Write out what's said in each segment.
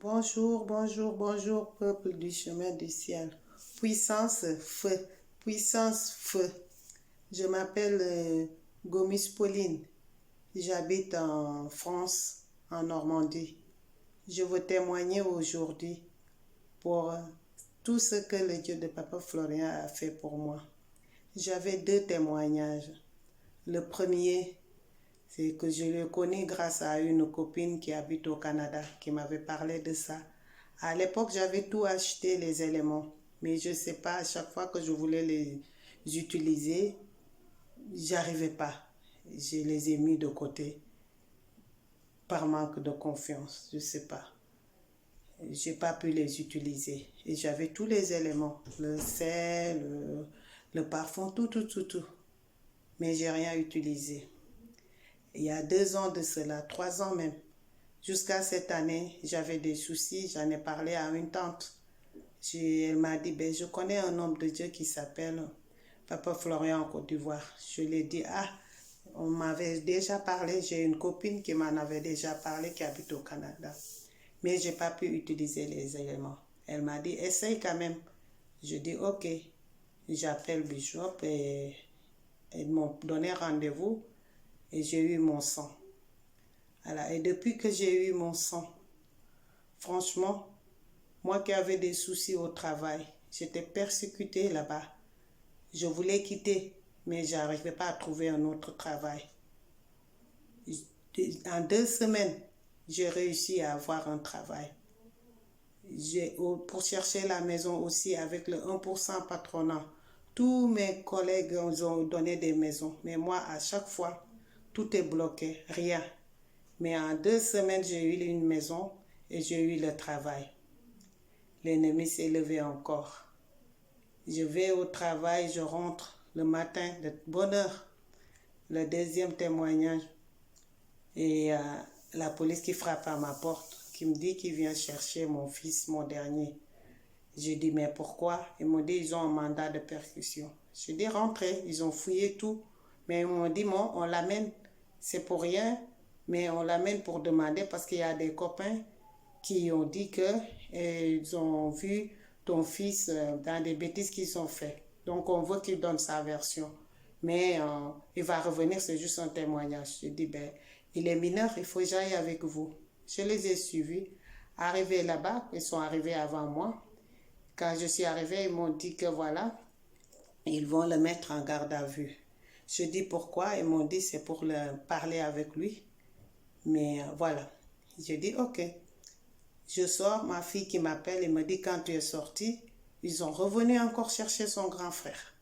Bonjour, bonjour, bonjour, peuple du chemin du ciel. Puissance, feu, puissance, feu. Je m'appelle Gomis Pauline. J'habite en France, en Normandie. Je veux témoigner aujourd'hui pour tout ce que le Dieu de Papa Florian a fait pour moi. J'avais deux témoignages. Le premier, c'est que je le connais grâce à une copine qui habite au Canada, qui m'avait parlé de ça. À l'époque, j'avais tout acheté, les éléments. Mais je ne sais pas, à chaque fois que je voulais les utiliser, j'arrivais pas. Je les ai mis de côté par manque de confiance, je ne sais pas. J'ai pas pu les utiliser. Et j'avais tous les éléments, le sel, le parfum, tout. Mais j'ai rien utilisé. Il y a 2 ans de cela, 3 ans même. Jusqu'à cette année, j'avais des soucis, j'en ai parlé à une tante. Elle m'a dit, je connais un homme de Dieu qui s'appelle Papa Florian en Côte d'Ivoire. Je lui ai dit, on m'avait déjà parlé, j'ai une copine qui m'en avait déjà parlé qui habite au Canada. Mais je n'ai pas pu utiliser les éléments. Elle m'a dit, essaye quand même. Je dis, ok. J'appelle Bishop et ils m'ont donné rendez-vous et j'ai eu mon sang. Voilà. Et depuis que j'ai eu mon sang, franchement, moi qui avais des soucis au travail, j'étais persécutée là-bas. Je voulais quitter, mais je n'arrivais pas à trouver un autre travail. En 2 semaines, j'ai réussi à avoir un travail. Pour chercher la maison aussi avec le 1% patronat. Tous mes collègues ont donné des maisons. Mais moi, à chaque fois, tout est bloqué, rien. Mais en 2 semaines, j'ai eu une maison et j'ai eu le travail. L'ennemi s'est levé encore. Je vais au travail, je rentre le matin de bonne heure. Le deuxième témoignage. Et la police qui frappe à ma porte, qui me dit qu'il vient chercher mon fils, mon dernier. J'ai dit, mais pourquoi? Ils m'ont dit, ils ont un mandat de perquisition. J'ai dit, rentrez, ils ont fouillé tout. Mais ils m'ont dit, bon, on l'amène, c'est pour rien, mais on l'amène pour demander parce qu'il y a des copains qui ont dit qu'ils ont vu ton fils dans des bêtises qu'ils ont fait. Donc, on veut qu'il donne sa version. Mais il va revenir, c'est juste un témoignage. Je dis, il est mineur, il faut que j'aille avec vous. Je les ai suivis. Arrivés là-bas, ils sont arrivés avant moi. Quand je suis arrivée, ils m'ont dit que voilà, ils vont le mettre en garde à vue. Je dis pourquoi, ils m'ont dit c'est pour parler avec lui. Mais voilà, je dis ok. Je sors, ma fille qui m'appelle et me dit quand tu es sortie, ils ont revenu encore chercher son grand frère.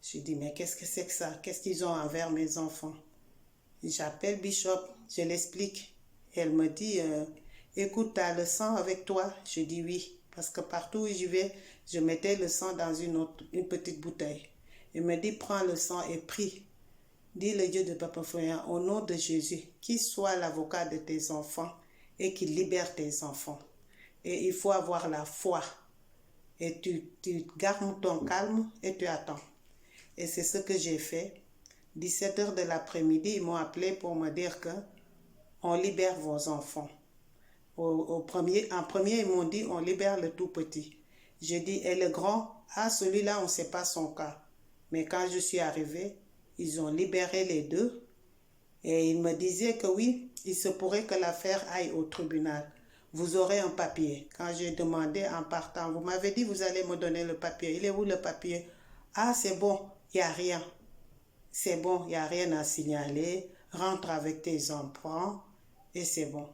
Je dis mais qu'est-ce que c'est que ça? Qu'est-ce qu'ils ont envers mes enfants? J'appelle Bishop, je l'explique. Elle me dit, écoute, tu as le sang avec toi? Je dis oui, parce que partout où j'y vais, je mettais le sang dans une petite bouteille. Elle me dit, prends le sang et prie. Dis le Dieu de Papa Florian, au nom de Jésus, qu'il soit l'avocat de tes enfants et qu'il libère tes enfants. Et il faut avoir la foi. Et tu gardes ton calme et tu attends. Et c'est ce que j'ai fait. 17h de l'après-midi, ils m'ont appelé pour me dire que on libère vos enfants. En premier, ils m'ont dit on libère le tout petit. J'ai dit, et le grand, celui-là, on ne sait pas son cas. Mais quand je suis arrivée, ils ont libéré les deux. Et ils me disaient que oui, il se pourrait que l'affaire aille au tribunal. Vous aurez un papier. Quand j'ai demandé en partant, vous m'avez dit, vous allez me donner le papier. Il est où le papier? C'est bon, il n'y a rien. C'est bon, il n'y a rien à signaler. Rentre avec tes enfants et c'est bon.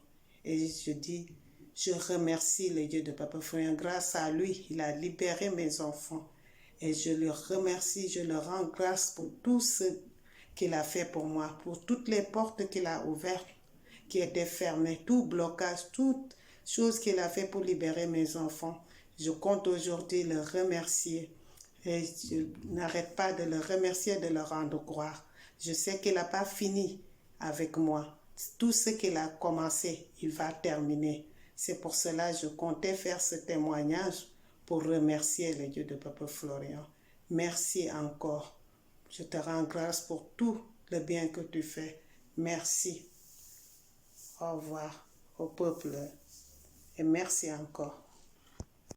Et je dis, je remercie le Dieu de Papa Florian. Grâce à lui, il a libéré mes enfants. Et je le remercie, je le rends grâce pour tout ce qu'il a fait pour moi, pour toutes les portes qu'il a ouvertes, qui étaient fermées, tout blocage, toute chose qu'il a fait pour libérer mes enfants. Je compte aujourd'hui le remercier. Et je n'arrête pas de le remercier et de le rendre gloire. Je sais qu'il n'a pas fini avec moi. Tout ce qu'il a commencé, il va terminer. C'est pour cela que je comptais faire ce témoignage pour remercier le Dieu de Papa Florian. Merci encore. Je te rends grâce pour tout le bien que tu fais. Merci. Au revoir au peuple et merci encore.